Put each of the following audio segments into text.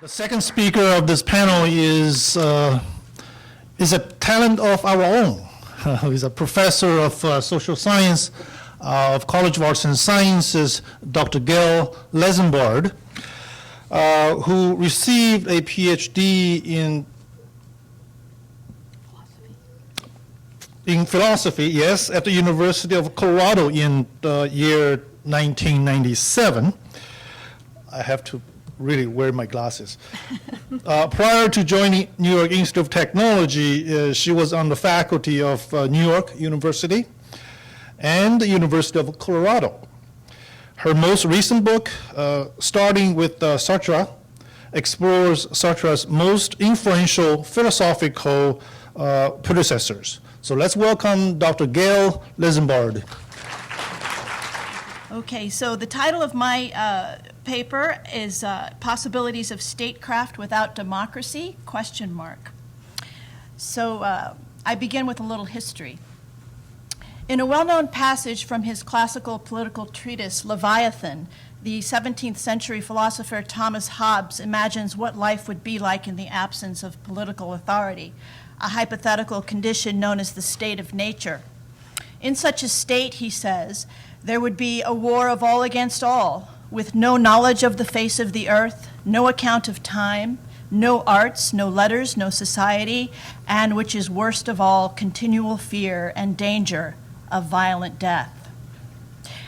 The second speaker of this panel is a talent of our own. He's a professor of social science of College of Arts and Sciences, Dr. Gail Linsenbard, who received a PhD in philosophy, yes, at the University of Colorado in the year 1997. I have to really wear my glasses. Prior to joining New York Institute of Technology, she was on the faculty of New York University and the University of Colorado. Her most recent book, Starting with Sartre, explores Sartre's most influential philosophical predecessors. So let's welcome Dr. Gail Linsenbard. Okay, so the title of my paper is Possibilities of Statecraft Without Democracy, ? So I begin with a little history. In a well-known passage from his classical political treatise, Leviathan, the 17th century philosopher Thomas Hobbes imagines what life would be like in the absence of political authority, a hypothetical condition known as the state of nature. In such a state, he says, there would be a war of all against all, with no knowledge of the face of the earth, no account of time, no arts, no letters, no society, and, which is worst of all, continual fear and danger of violent death.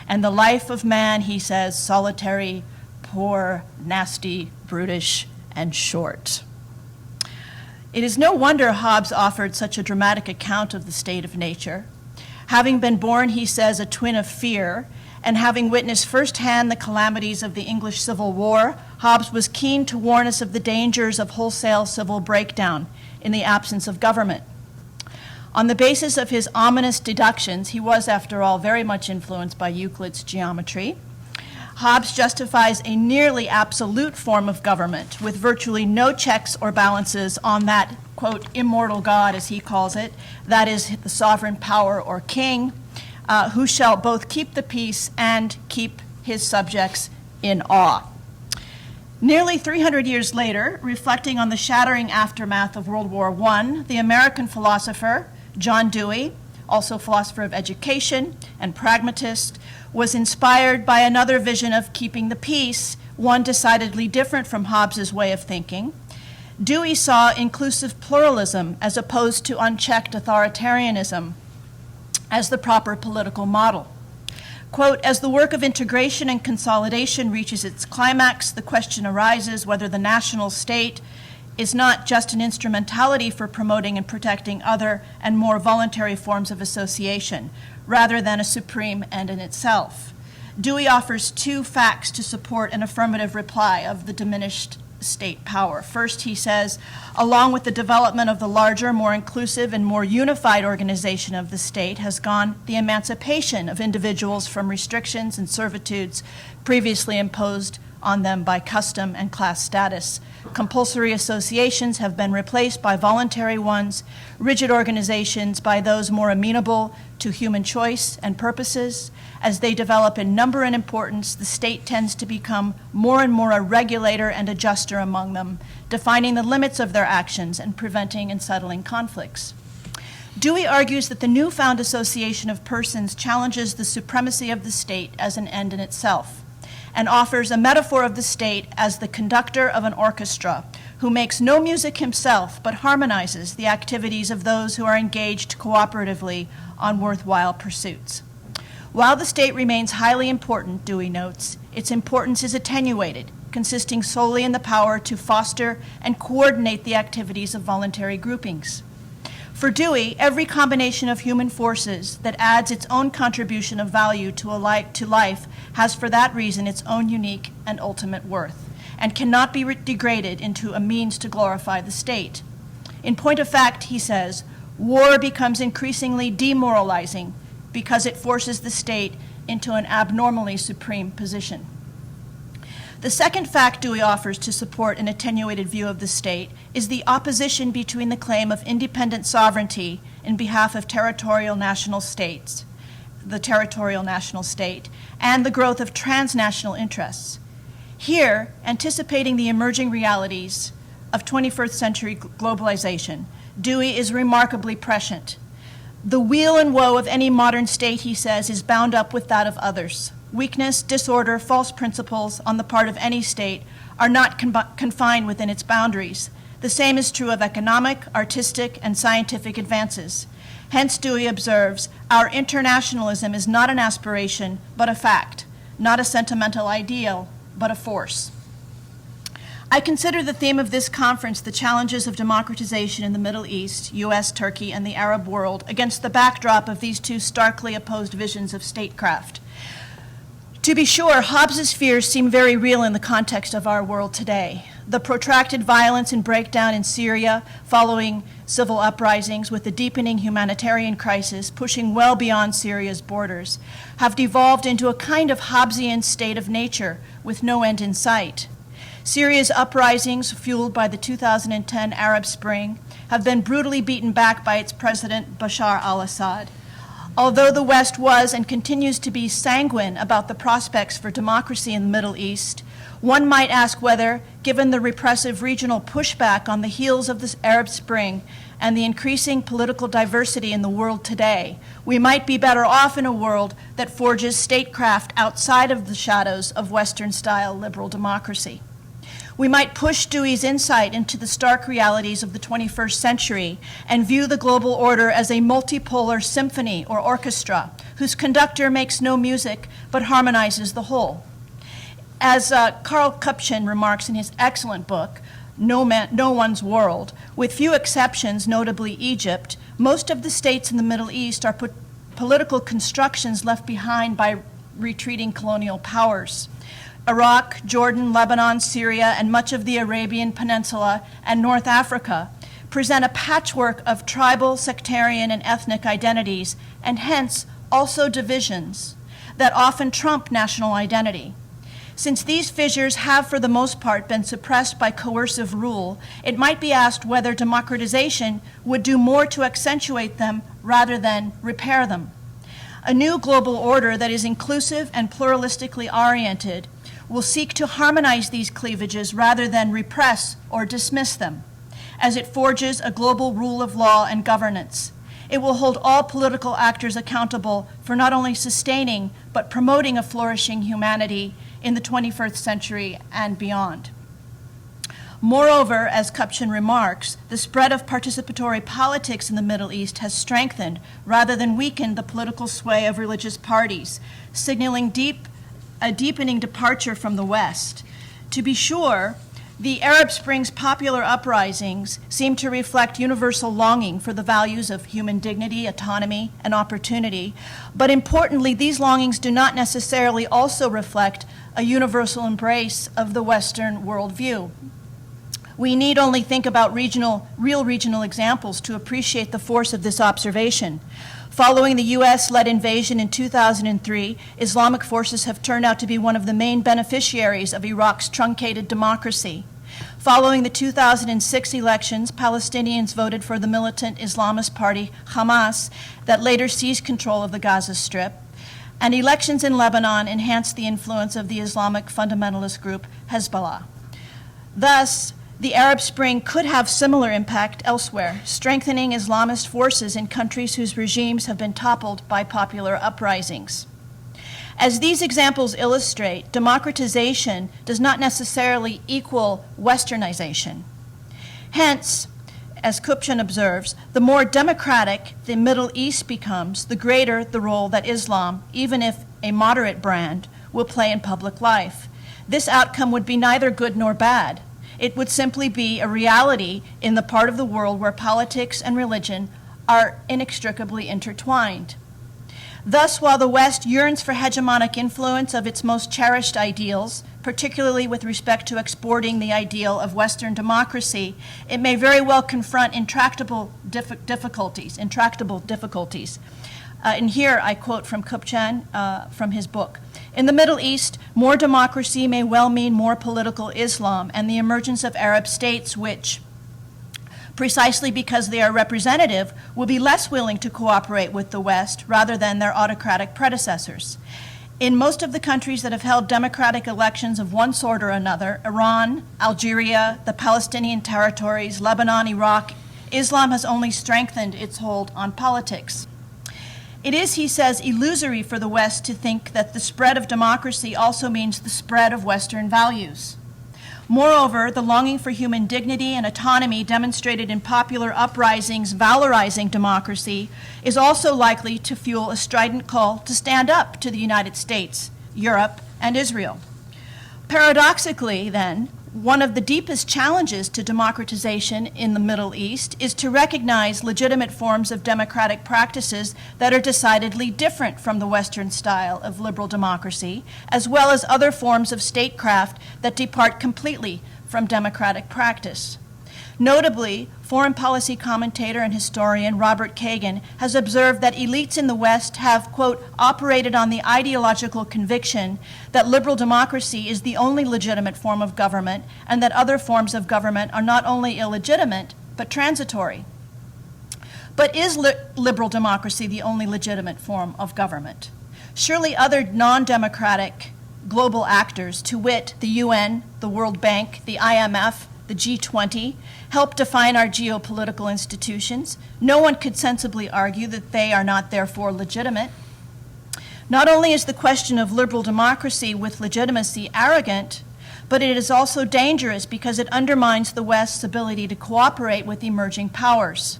And the life of man, he says, solitary, poor, nasty, brutish, and short. It is no wonder Hobbes offered such a dramatic account of the state of nature. Having been born, he says, a twin of fear, and having witnessed firsthand the calamities of the English Civil War, Hobbes was keen to warn us of the dangers of wholesale civil breakdown in the absence of government. On the basis of his ominous deductions, he was, after all, very much influenced by Euclid's geometry. Hobbes justifies a nearly absolute form of government with virtually no checks or balances on that, quote, immortal God, as he calls it, that is the sovereign power or king, who shall both keep the peace and keep his subjects in awe. Nearly 300 years later, reflecting on the shattering aftermath of World War I, the American philosopher John Dewey, also philosopher of education and pragmatist, was inspired by another vision of keeping the peace, one decidedly different from Hobbes's way of thinking. Dewey saw inclusive pluralism as opposed to unchecked authoritarianism as the proper political model. Quote, as the work of integration and consolidation reaches its climax, the question arises whether the national state is not just an instrumentality for promoting and protecting other and more voluntary forms of association, rather than a supreme end in itself. Dewey offers two facts to support an affirmative reply of the diminished state power. First, he says, along with the development of the larger, more inclusive, and more unified organization of the state has gone the emancipation of individuals from restrictions and servitudes previously imposed on them by custom and class status. Compulsory associations have been replaced by voluntary ones, rigid organizations by those more amenable to human choice and purposes. As they develop in number and importance, the state tends to become more and more a regulator and adjuster among them, defining the limits of their actions and preventing and settling conflicts. Dewey argues that the newfound association of persons challenges the supremacy of the state as an end in itself, and offers a metaphor of the state as the conductor of an orchestra who makes no music himself but harmonizes the activities of those who are engaged cooperatively on worthwhile pursuits. While the state remains highly important, Dewey notes, its importance is attenuated, consisting solely in the power to foster and coordinate the activities of voluntary groupings. For Dewey, every combination of human forces that adds its own contribution of value to life has for that reason its own unique and ultimate worth, and cannot be degraded into a means to glorify the state. In point of fact, he says, war becomes increasingly demoralizing because it forces the state into an abnormally supreme position. The second fact Dewey offers to support an attenuated view of the state is the opposition between the claim of independent sovereignty in behalf of territorial national states, the territorial national state, and the growth of transnational interests. Here, anticipating the emerging realities of 21st century globalization, Dewey is remarkably prescient. The weal and woe of any modern state, he says, is bound up with that of others. Weakness, disorder, false principles on the part of any state are not confined within its boundaries. The same is true of economic, artistic, and scientific advances. Hence, Dewey observes, our internationalism is not an aspiration, but a fact, not a sentimental ideal, but a force. I consider the theme of this conference the challenges of democratization in the Middle East, U.S., Turkey, and the Arab world against the backdrop of these two starkly opposed visions of statecraft. To be sure, Hobbes's fears seem very real in the context of our world today. The protracted violence and breakdown in Syria following civil uprisings with the deepening humanitarian crisis pushing well beyond Syria's borders have devolved into a kind of Hobbesian state of nature with no end in sight. Syria's uprisings, fueled by the 2010 Arab Spring, have been brutally beaten back by its president, Bashar al-Assad. Although the West was and continues to be sanguine about the prospects for democracy in the Middle East, one might ask whether, given the repressive regional pushback on the heels of the Arab Spring and the increasing political diversity in the world today, we might be better off in a world that forges statecraft outside of the shadows of Western-style liberal democracy. We might push Dewey's insight into the stark realities of the 21st century and view the global order as a multipolar symphony or orchestra whose conductor makes no music but harmonizes the whole. As Karl Kupchan remarks in his excellent book, No One's World, with few exceptions, notably Egypt, most of the states in the Middle East are political constructions left behind by retreating colonial powers. Iraq, Jordan, Lebanon, Syria, and much of the Arabian Peninsula and North Africa present a patchwork of tribal, sectarian, and ethnic identities, and hence also divisions that often trump national identity. Since these fissures have for the most part been suppressed by coercive rule, it might be asked whether democratization would do more to accentuate them rather than repair them. A new global order that is inclusive and pluralistically oriented will seek to harmonize these cleavages rather than repress or dismiss them, as it forges a global rule of law and governance. It will hold all political actors accountable for not only sustaining but promoting a flourishing humanity in the 21st century and beyond. Moreover, as Kupchan remarks, the spread of participatory politics in the Middle East has strengthened rather than weakened the political sway of religious parties, signaling a deepening departure from the West. To be sure, the Arab Spring's popular uprisings seem to reflect universal longing for the values of human dignity, autonomy, and opportunity, but importantly, these longings do not necessarily also reflect a universal embrace of the Western worldview. We need only think about real regional examples to appreciate the force of this observation. Following the U.S.-led invasion in 2003, Islamic forces have turned out to be one of the main beneficiaries of Iraq's truncated democracy. Following the 2006 elections, Palestinians voted for the militant Islamist party Hamas that later seized control of the Gaza Strip, and elections in Lebanon enhanced the influence of the Islamic fundamentalist group Hezbollah. Thus, the Arab Spring could have similar impact elsewhere, strengthening Islamist forces in countries whose regimes have been toppled by popular uprisings. As these examples illustrate, democratization does not necessarily equal westernization. Hence, as Kupchan observes, the more democratic the Middle East becomes, the greater the role that Islam, even if a moderate brand, will play in public life. This outcome would be neither good nor bad. It would simply be a reality in the part of the world where politics and religion are inextricably intertwined. Thus, while the West yearns for hegemonic influence of its most cherished ideals, particularly with respect to exporting the ideal of Western democracy, it may very well confront intractable difficulties. And here I quote from Kupchan from his book. In the Middle East, more democracy may well mean more political Islam and the emergence of Arab states which, precisely because they are representative, will be less willing to cooperate with the West rather than their autocratic predecessors. In most of the countries that have held democratic elections of one sort or another, Iran, Algeria, the Palestinian territories, Lebanon, Iraq, Islam has only strengthened its hold on politics. It is, he says, illusory for the West to think that the spread of democracy also means the spread of Western values. Moreover, the longing for human dignity and autonomy demonstrated in popular uprisings valorizing democracy is also likely to fuel a strident call to stand up to the United States, Europe, and Israel. Paradoxically, then, one of the deepest challenges to democratization in the Middle East is to recognize legitimate forms of democratic practices that are decidedly different from the Western style of liberal democracy, as well as other forms of statecraft that depart completely from democratic practice. Notably, foreign policy commentator and historian Robert Kagan has observed that elites in the West have, quote, operated on the ideological conviction that liberal democracy is the only legitimate form of government and that other forms of government are not only illegitimate, but transitory. But is liberal democracy the only legitimate form of government? Surely other non-democratic global actors, to wit, the UN, the World Bank, the IMF, the G20, help define our geopolitical institutions. No one could sensibly argue that they are not therefore legitimate. Not only is the question of liberal democracy with legitimacy arrogant, but it is also dangerous because it undermines the West's ability to cooperate with emerging powers.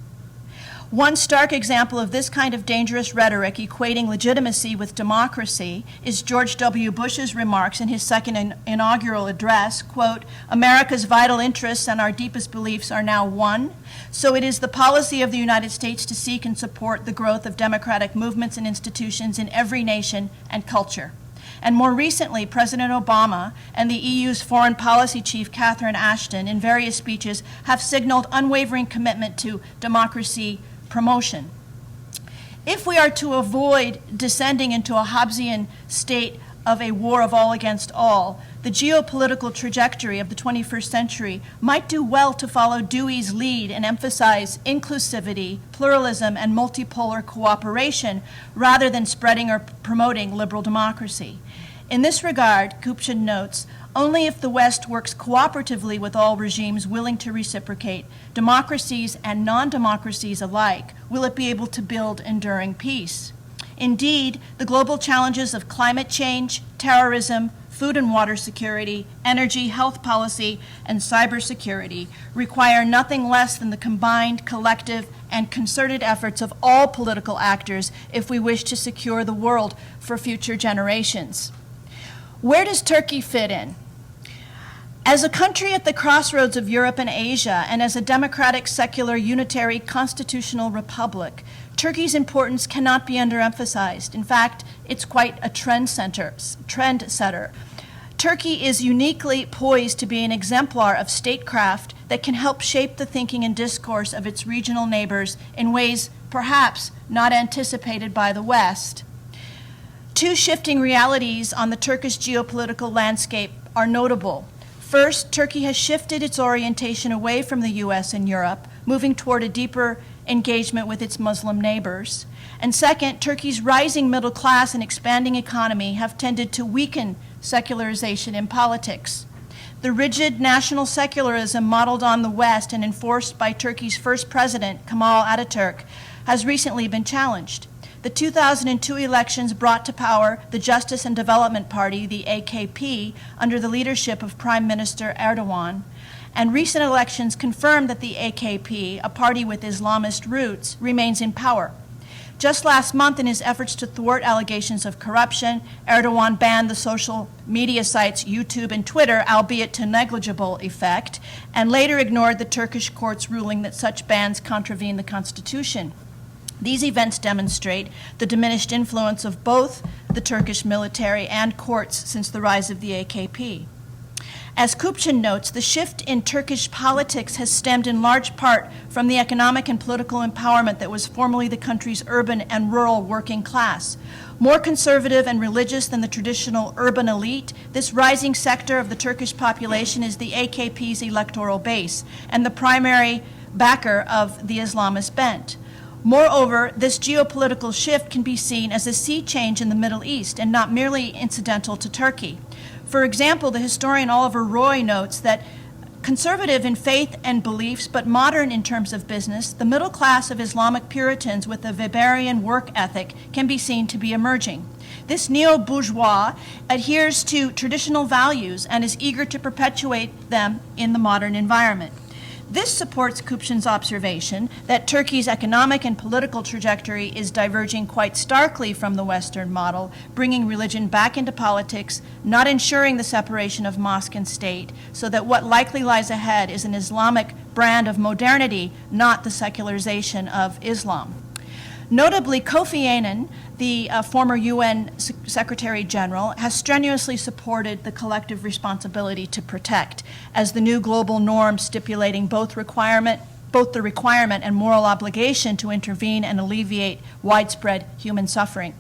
One stark example of this kind of dangerous rhetoric equating legitimacy with democracy is George W. Bush's remarks in his second inaugural address, quote, America's vital interests and our deepest beliefs are now one, so it is the policy of the United States to seek and support the growth of democratic movements and institutions in every nation and culture. And more recently, President Obama and the EU's foreign policy chief, Catherine Ashton, in various speeches have signaled unwavering commitment to democracy promotion. If we are to avoid descending into a Hobbesian state of a war of all against all, the geopolitical trajectory of the 21st century might do well to follow Dewey's lead and emphasize inclusivity, pluralism, and multipolar cooperation rather than spreading or promoting liberal democracy. In this regard, Kupchan notes, only if the West works cooperatively with all regimes willing to reciprocate, democracies and non-democracies alike, will it be able to build enduring peace. Indeed, the global challenges of climate change, terrorism, food and water security, energy, health policy, and cybersecurity require nothing less than the combined, collective, and concerted efforts of all political actors if we wish to secure the world for future generations. Where does Turkey fit in? As a country at the crossroads of Europe and Asia, and as a democratic, secular, unitary, constitutional republic, Turkey's importance cannot be underemphasized. In fact, it's quite a trendsetter. Turkey is uniquely poised to be an exemplar of statecraft that can help shape the thinking and discourse of its regional neighbors in ways perhaps not anticipated by the West. Two shifting realities on the Turkish geopolitical landscape are notable. First, Turkey has shifted its orientation away from the U.S. and Europe, moving toward a deeper engagement with its Muslim neighbors. And second, Turkey's rising middle class and expanding economy have tended to weaken secularization in politics. The rigid national secularism modeled on the West and enforced by Turkey's first president, Kemal Ataturk, has recently been challenged. The 2002 elections brought to power the Justice and Development Party, the AKP, under the leadership of Prime Minister Erdogan, and recent elections confirmed that the AKP, a party with Islamist roots, remains in power. Just last month, in his efforts to thwart allegations of corruption, Erdogan banned the social media sites YouTube and Twitter, albeit to negligible effect, and later ignored the Turkish court's ruling that such bans contravene the constitution. These events demonstrate the diminished influence of both the Turkish military and courts since the rise of the AKP. As Kupchan notes, the shift in Turkish politics has stemmed in large part from the economic and political empowerment that was formerly the country's urban and rural working class. More conservative and religious than the traditional urban elite, this rising sector of the Turkish population is the AKP's electoral base and the primary backer of the Islamist bent. Moreover, this geopolitical shift can be seen as a sea change in the Middle East and not merely incidental to Turkey. For example, the historian Oliver Roy notes that conservative in faith and beliefs, but modern in terms of business, the middle class of Islamic Puritans with a Weberian work ethic can be seen to be emerging. This neo-bourgeois adheres to traditional values and is eager to perpetuate them in the modern environment. This supports Kupchan's observation that Turkey's economic and political trajectory is diverging quite starkly from the Western model, bringing religion back into politics, not ensuring the separation of mosque and state, so that what likely lies ahead is an Islamic brand of modernity, not the secularization of Islam. Notably, Kofi Annan, the former UN Secretary General, has strenuously supported the collective responsibility to protect as the new global norm, stipulating both the requirement and moral obligation to intervene and alleviate widespread human suffering.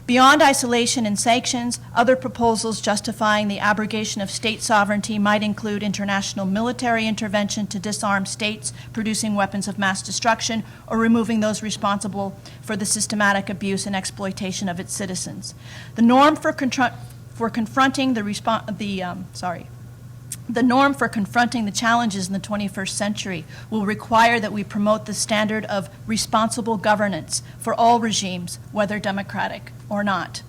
Beyond isolation and sanctions, other proposals justifying the abrogation of state sovereignty might include international military intervention to disarm states producing weapons of mass destruction or removing those responsible for the systematic abuse and exploitation of its citizens. The norm for confronting the challenges in the 21st century will require that we promote the standard of responsible governance for all regimes, whether democratic or not.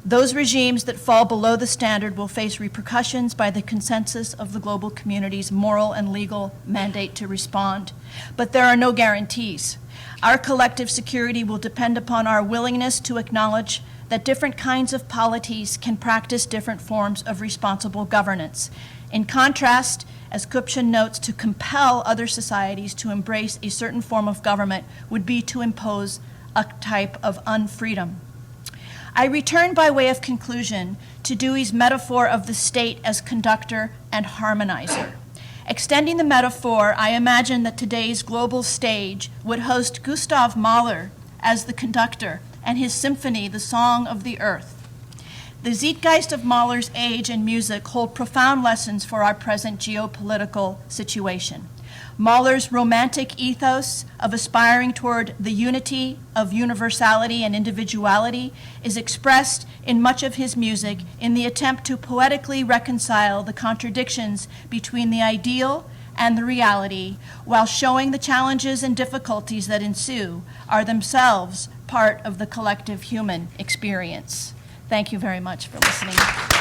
Those regimes that fall below the standard will face repercussions by the consensus of the global community's moral and legal mandate to respond. But there are no guarantees. Our collective security will depend upon our willingness to acknowledge that different kinds of polities can practice different forms of responsible governance. In contrast, as Kupchan notes, to compel other societies to embrace a certain form of government would be to impose a type of unfreedom. I return by way of conclusion to Dewey's metaphor of the state as conductor and harmonizer. Extending the metaphor, I imagine that today's global stage would host Gustav Mahler as the conductor and his symphony, The Song of the Earth. The zeitgeist of Mahler's age and music hold profound lessons for our present geopolitical situation. Mahler's romantic ethos of aspiring toward the unity of universality and individuality is expressed in much of his music in the attempt to poetically reconcile the contradictions between the ideal and the reality, while showing the challenges and difficulties that ensue are themselves part of the collective human experience. Thank you very much for listening.